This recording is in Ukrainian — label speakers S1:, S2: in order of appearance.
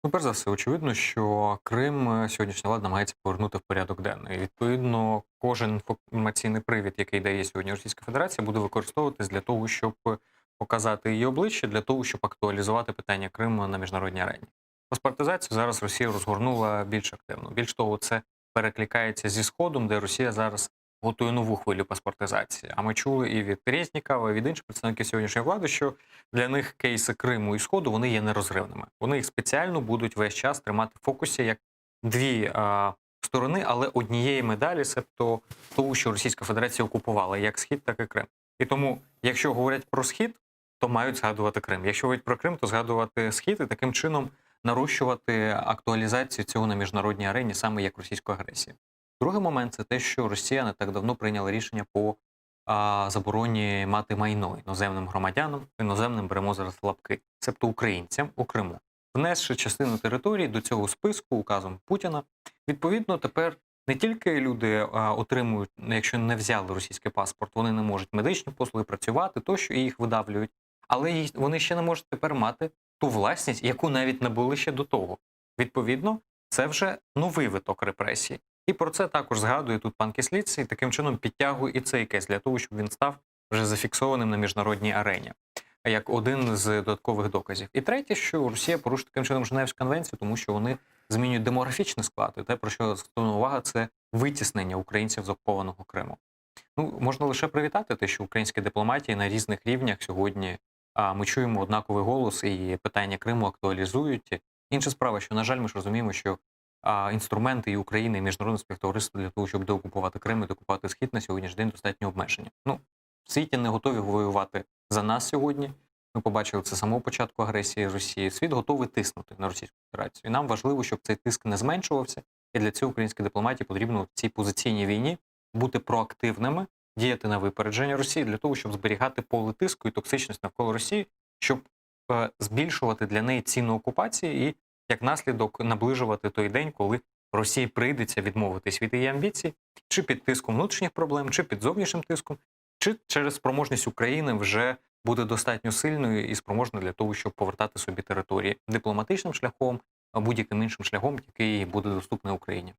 S1: Ну, перш за все, очевидно, що Крим сьогоднішня влада намагається повернути в порядок денний. І, відповідно, кожен інформаційний привід, який дає сьогодні Російська Федерація, буде використовуватись для того, щоб показати її обличчя, для того, щоб актуалізувати питання Криму на міжнародній арені. Паспортизацію зараз Росія розгорнула більш активно. Більш того, це перекликається зі Сходом, де Росія зараз готує нову хвилю паспортизації. А ми чули і від Резнікова, і від інших представників сьогоднішньої влади, що для них кейси Криму і Сходу вони є нерозривними. Вони їх спеціально будуть весь час тримати в фокусі як дві сторони, але однієї медалі, себто того, що Російська Федерація окупувала як Схід, так і Крим. І тому, якщо говорять про Схід, то мають згадувати Крим. Якщо говорять про Крим, то згадувати Схід і таким чином нарощувати актуалізацію цього на міжнародній арені саме як російської агресії. Другий момент це те, що Росія не так давно прийняла рішення по забороні мати майно іноземним громадянам, іноземним беремо зараз лапки, себто українцям у Криму, внесши частину території до цього списку указом Путіна. Відповідно, тепер не тільки люди отримують, якщо не взяли російський паспорт, вони не можуть медичні послуги працювати, тощо і їх видавлюють, але вони ще не можуть тепер мати ту власність, яку навіть не були ще до того. Відповідно, це вже новий виток репресій. І про це також згадує тут пан Кисліц, і таким чином підтягує і цей кейс для того, щоб він став вже зафіксованим на міжнародній арені, як один з додаткових доказів. І третє, що Росія порушує таким чином Женевську конвенцію, тому що вони змінюють демографічний склад. І те, про що акцентована увага, це витіснення українців з окупованого Криму. Ну, можна лише привітати те, що українські дипломатії на різних рівнях сьогодні ми чуємо однаковий голос і питання Криму актуалізують. Інша справа, що, на жаль, ми ж розуміємо, що інструменти і України, і міжнародне співтовариство для того, щоб деокупувати Крим і деокупувати Схід на сьогоднішній день достатньо обмежені. Ну, в світі не готові воювати за нас сьогодні. Ми побачили це з самого початку агресії Росії. Світ готовий тиснути на Російську Федерацію. І нам важливо, щоб цей тиск не зменшувався. І для цього українській дипломатії потрібно в цій позиційній війні бути проактивними, діяти на випередження Росії для того, щоб зберігати поле тиску і токсичність навколо Росії, щоб збільшувати для неї ціну окупації і як наслідок наближувати той день, коли Росії прийдеться відмовитись від її амбіцій, чи під тиском внутрішніх проблем, чи під зовнішнім тиском, чи через спроможність України вже буде достатньо сильною і спроможною для того, щоб повертати собі території дипломатичним шляхом, будь-яким іншим шляхом, який буде доступний Україні.